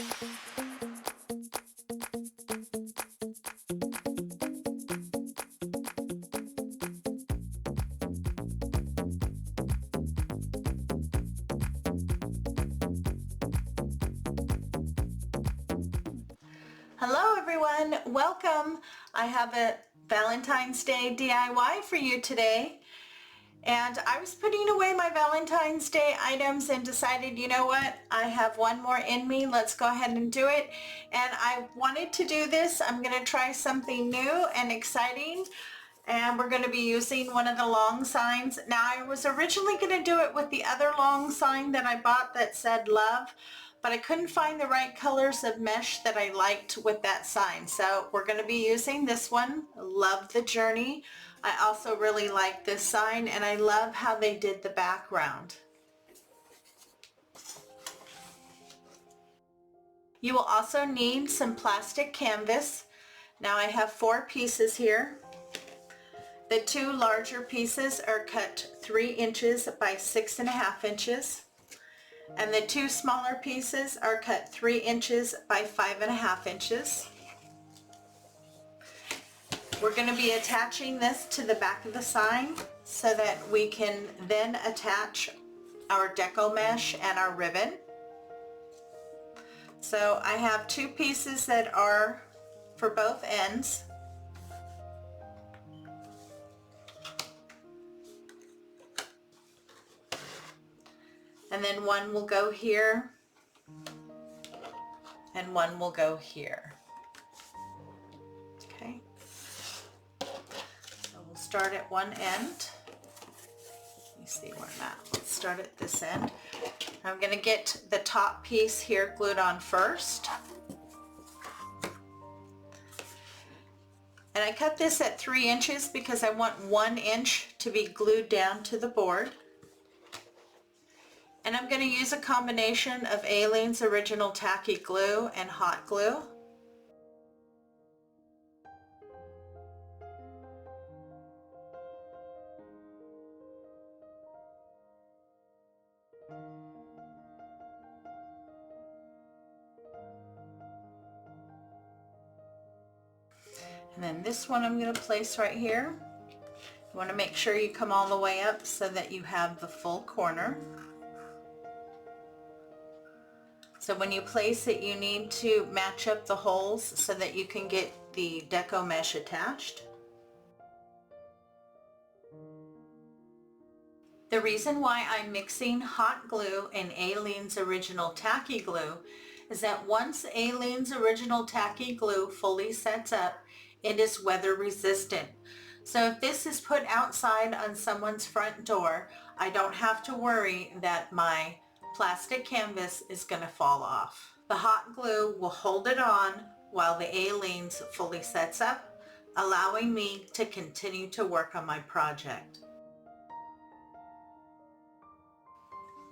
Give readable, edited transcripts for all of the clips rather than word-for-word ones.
Hello everyone, welcome. I have a Valentine's Day DIY for you today. And I was putting away my Valentine's Day items and decided, you know what, I have one more in me. Let's go ahead and do it. And I wanted to do this. I'm going to try something new and exciting. And we're going to be using one of the long signs. Now I was originally going to do it with the other long sign that I bought that said love, but I couldn't find the right colors of mesh that I liked with that sign. So we're going to be using this one, Love the Journey. I also really like this sign and I love how they did the background. You will also need some plastic canvas. Now I have 4 pieces here. The 2 larger pieces are cut 3 inches by 6.5 inches. And the 2 smaller pieces are cut 3 inches by 5.5 inches. We're going to be attaching this to the back of the sign so that we can then attach our deco mesh and our ribbon. So I have 2 pieces that are for both ends. And then one will go here and one will go here. Okay, so we'll start at one end. Let me see where I'm at. Let's start at this end. I'm going to get the top piece here glued on first. And I cut this at 3 inches because I want 1 inch to be glued down to the board. And I'm going to use a combination of Aleene's Original Tacky Glue and hot glue. And then this one I'm going to place right here. You want to make sure you come all the way up so that you have the full corner. So when you place it, you need to match up the holes so that you can get the deco mesh attached. The reason why I'm mixing hot glue and Aleene's Original Tacky Glue is that once Aleene's Original Tacky Glue fully sets up, it is weather resistant. So if this is put outside on someone's front door, I don't have to worry that my plastic canvas is going to fall off. The hot glue will hold it on while the Aleene's fully sets up, allowing me to continue to work on my project.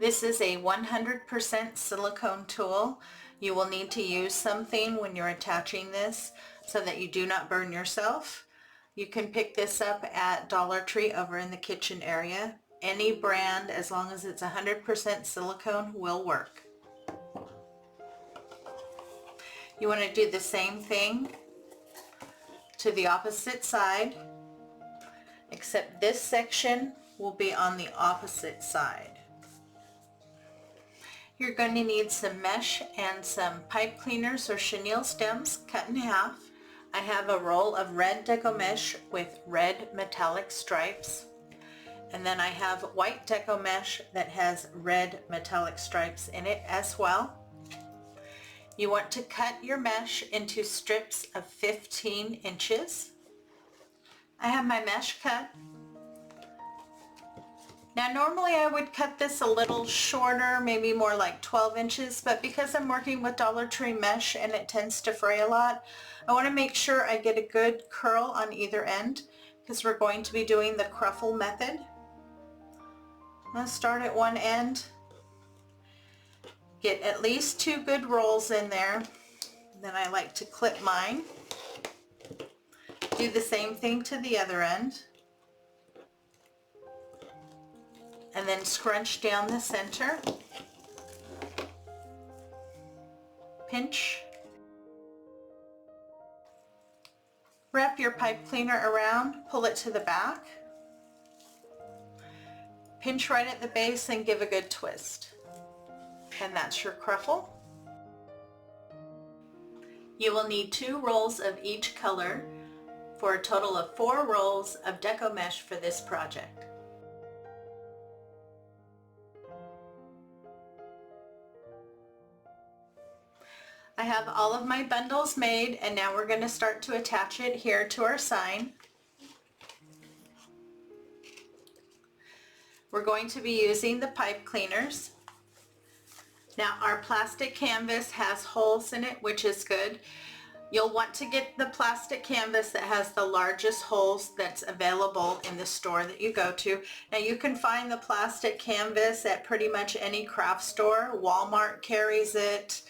This is a 100% silicone tool. You will need to use something when you're attaching this so that you do not burn yourself. You can pick this up at Dollar Tree over in the kitchen area. Any brand, as long as it's 100% silicone, will work. You want to do the same thing to the opposite side, except this section will be on the opposite side. You're going to need some mesh and some pipe cleaners or chenille stems cut in half. I have a roll of red deco mesh with red metallic stripes. And then I have white deco mesh that has red metallic stripes in it as well. You want to cut your mesh into strips of 15 inches. I have my mesh cut. Now normally I would cut this a little shorter, maybe more like 12 inches, but because I'm working with Dollar Tree mesh and it tends to fray a lot, I want to make sure I get a good curl on either end because we're going to be doing the cruffle method. I'm going to start at one end, get at least 2 good rolls in there, then I like to clip mine. Do the same thing to the other end. And then scrunch down the center. pinch. Wrap your pipe cleaner around, pull it to the back. Pinch right at the base and give a good twist. And that's your cruffle. You will need 2 rolls of each color for a total of 4 rolls of deco mesh for this project. I have all of my bundles made, and now we're going to start to attach it here to our sign. We're going to be using the pipe cleaners. Now our plastic canvas has holes in it, which is good. You'll want to get the plastic canvas that has the largest holes that's available in the store that you go to. Now you can find the plastic canvas at pretty much any craft store. Walmart carries it.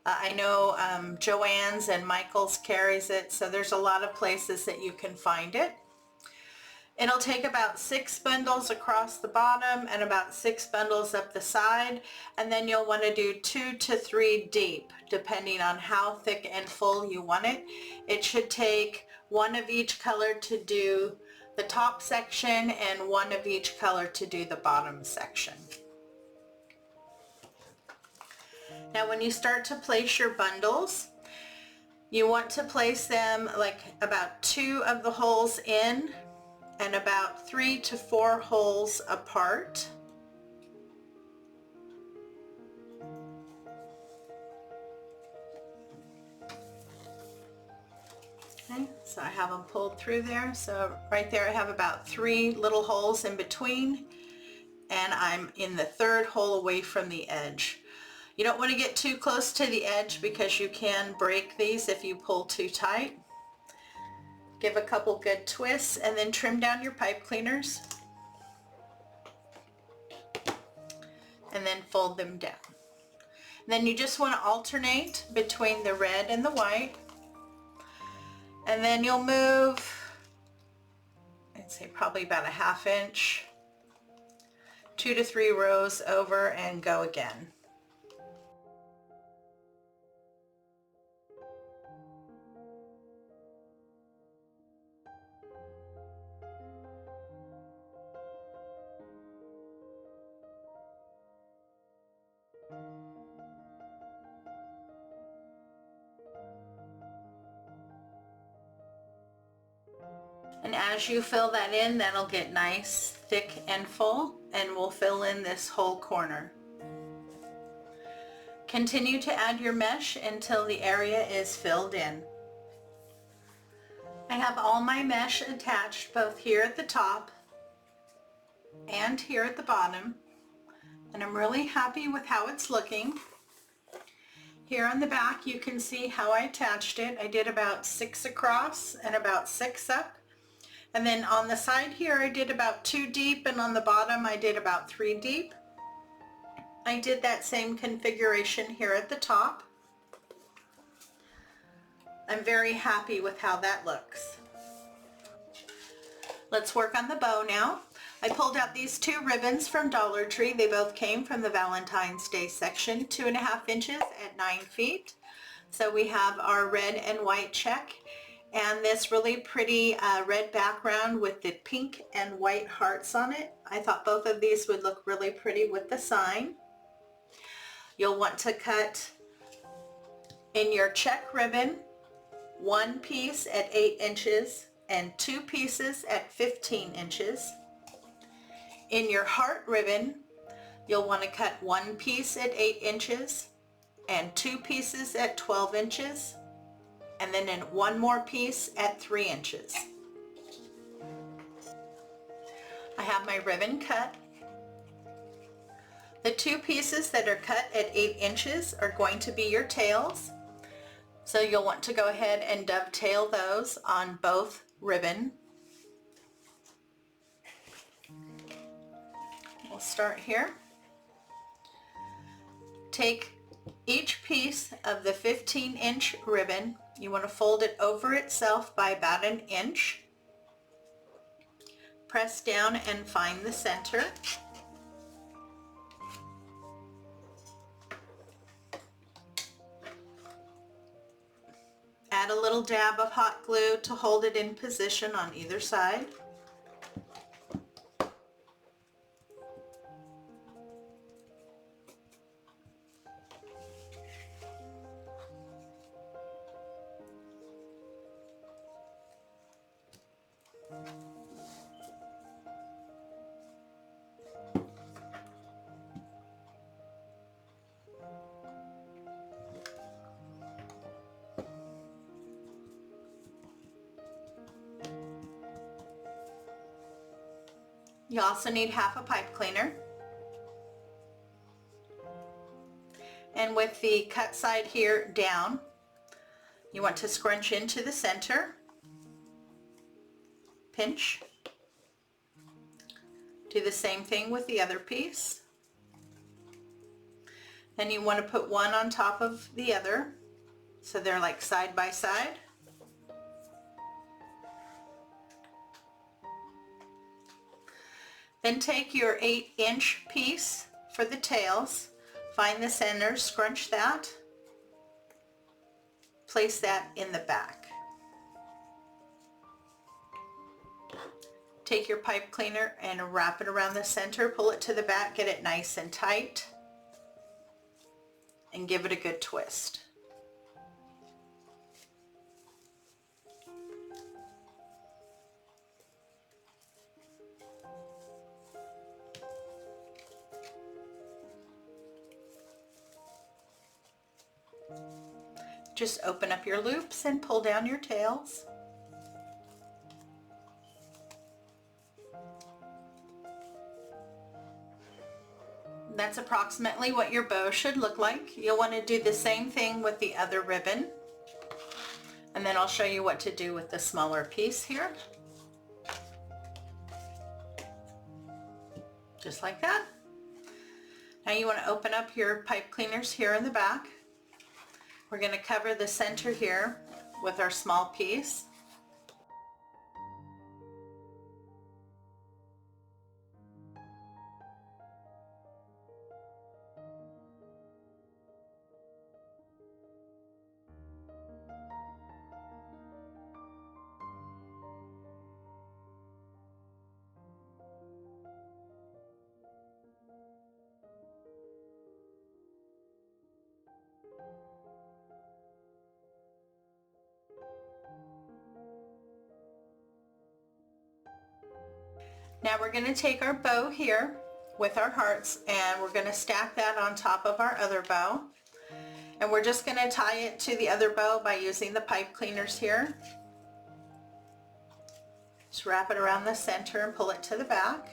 I know Joann's and Michael's carries it, so there's a lot of places that you can find it. It'll take about 6 bundles across the bottom and about 6 bundles up the side, and then you'll want to do 2 to 3 deep, depending on how thick and full you want it. It should take 1 of each color to do the top section and 1 of each color to do the bottom section. Now when you start to place your bundles, you want to place them like about 2 of the holes in and about 3 to 4 holes apart. Okay, so I have them pulled through there. So right there I have about 3 little holes in between, and I'm in the 3rd hole away from the edge. You don't want to get too close to the edge because you can break these if you pull too tight. Give a couple good twists and then trim down your pipe cleaners. And then fold them down. And then you just want to alternate between the red and the white. And then you'll move, I'd say probably about a 1/2 inch, 2 to 3 rows over and go again. And as you fill that in, that'll get nice, thick and full, and we'll fill in this whole corner. Continue to add your mesh until the area is filled in. I have all my mesh attached both here at the top and here at the bottom, and I'm really happy with how it's looking. Here on the back you can see how I attached it. I did about 6 across and about 6 up. And then on the side here I did about 2 deep, and on the bottom I did about 3 deep. I did that same configuration here at the top. I'm very happy with how that looks. Let's work on the bow now. I pulled out these 2 ribbons from Dollar Tree. They both came from the Valentine's Day section, 2.5 inches at 9 feet. So we have our red and white check, and this really pretty red background with the pink and white hearts on it. I thought both of these would look really pretty with the sign. You'll want to cut in your check ribbon 1 piece at 8 inches and 2 pieces at 15 inches. In your heart ribbon, you'll want to cut 1 piece at 8 inches and 2 pieces at 12 inches. And then in 1 more piece at 3 inches. I have my ribbon cut. The 2 pieces that are cut at 8 inches are going to be your tails. So you'll want to go ahead and dovetail those on both ribbon. We'll start here. Take each piece of the 15-inch ribbon. You want to fold it over itself by about 1 inch. Press down and find the center. add a little dab of hot glue to hold it in position on either side. You also need half a pipe cleaner. And with the cut side here down, you want to scrunch into the center, pinch. Do the same thing with the other piece. Then you want to put one on top of the other, so they're like side by side. Then take your 8-inch piece for the tails, find the center, scrunch that, place that in the back. Take your pipe cleaner and wrap it around the center, pull it to the back, get it nice and tight, and give it a good twist. Just open up your loops and pull down your tails. That's approximately what your bow should look like. You'll want to do the same thing with the other ribbon. And then I'll show you what to do with the smaller piece here. Just like that. Now you want to open up your pipe cleaners here in the back. We're going to cover the center here with our small piece. Now we're going to take our bow here with our hearts and we're going to stack that on top of our other bow. And we're just going to tie it to the other bow by using the pipe cleaners here. Just wrap it around the center and pull it to the back.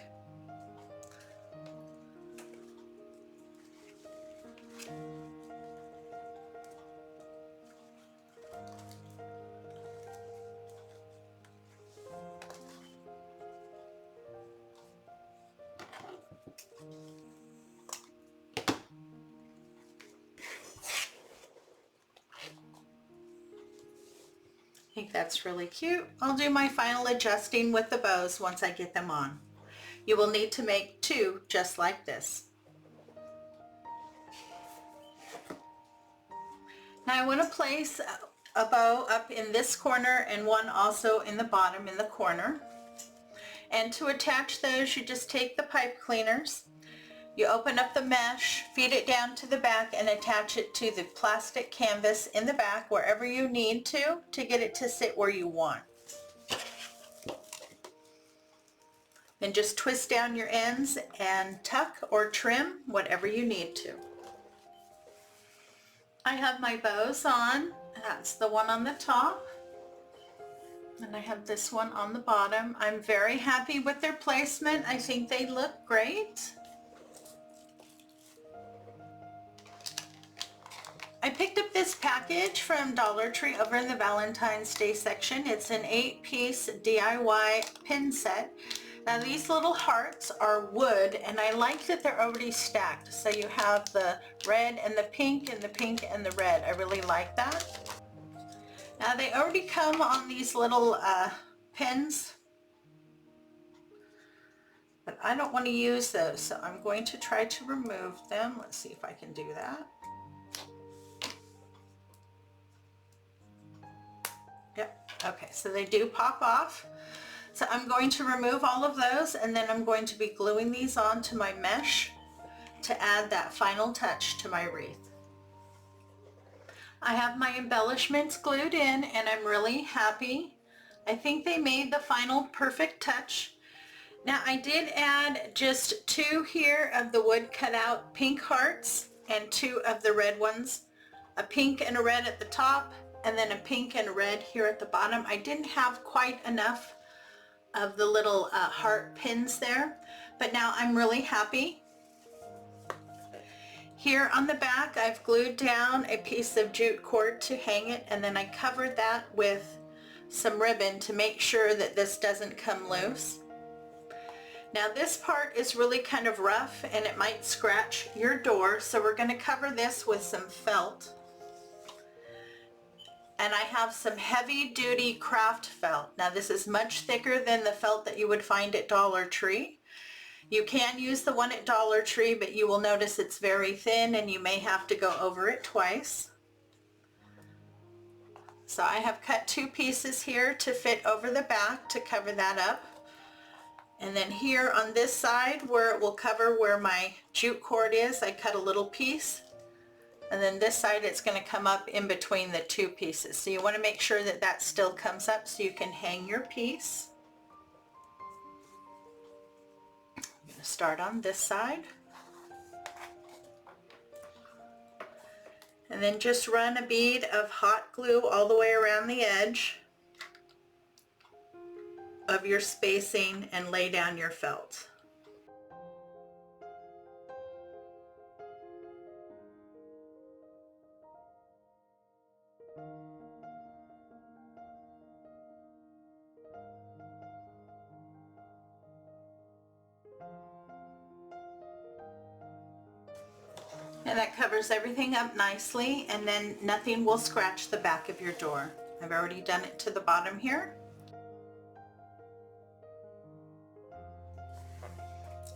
I think that's really cute. I'll do my final adjusting with the bows once I get them on. You will need to make 2 just like this. Now I want to place a bow up in this corner and one also in the bottom in the corner. And to attach those, you just take the pipe cleaners, you open up the mesh, feed it down to the back and attach it to the plastic canvas in the back wherever you need to get it to sit where you want. Then just twist down your ends and tuck or trim whatever you need to. I have my bows on. That's the one on the top. And I have this one on the bottom. I'm very happy with their placement. I think they look great. I picked up this package from Dollar Tree over in the Valentine's Day section. It's an 8-piece DIY pin set. Now these little hearts are wood and I like that they're already stacked. So you have the red and the pink and the pink and the red. I really like that. Now they already come on these little pins, but I don't want to use those, so I'm going to try to remove them. Let's see if I can do that. Yep. Okay, so they do pop off. So I'm going to remove all of those, and then I'm going to be gluing these onto my mesh to add that final touch to my wreath. I have my embellishments glued in, and I'm really happy. I think they made the final perfect touch. Now I did add just 2 here of the wood cutout pink hearts and 2 of the red ones. A pink and a red at the top, and then a pink and a red here at the bottom. I didn't have quite enough of the little heart pins there, but now I'm really happy. Here on the back I've glued down a piece of jute cord to hang it, and then I covered that with some ribbon to make sure that this doesn't come loose. Now this part is really kind of rough and it might scratch your door, so we're going to cover this with some felt. And I have some heavy duty craft felt. Now this is much thicker than the felt that you would find at Dollar Tree. You can use the one at Dollar Tree, but you will notice it's very thin and you may have to go over it twice. So I have cut 2 pieces here to fit over the back to cover that up. And then here on this side where it will cover where my jute cord is, I cut a little piece. And then this side it's going to come up in between the 2 pieces. So you want to make sure that that still comes up so you can hang your piece. I'm going to start on this side. And then just run a bead of hot glue all the way around the edge of your spacing and lay down your felt. And that covers everything up nicely, and then nothing will scratch the back of your door. I've already done it to the bottom here.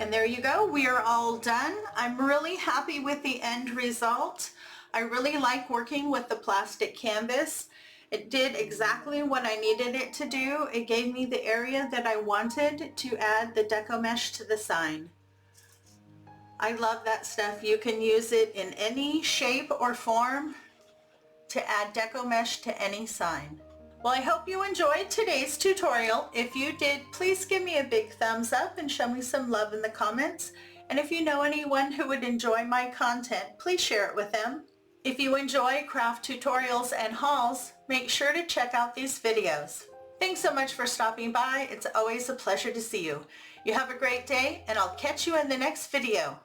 And there you go, we are all done. I'm really happy with the end result. I really like working with the plastic canvas. It did exactly what I needed it to do. It gave me the area that I wanted to add the deco mesh to the sign. I love that stuff. You can use it in any shape or form to add deco mesh to any sign. Well, I hope you enjoyed today's tutorial. If you did, please give me a big thumbs up and show me some love in the comments. And if you know anyone who would enjoy my content, please share it with them. If you enjoy craft tutorials and hauls, make sure to check out these videos. Thanks so much for stopping by. It's always a pleasure to see you. You have a great day, and I'll catch you in the next video.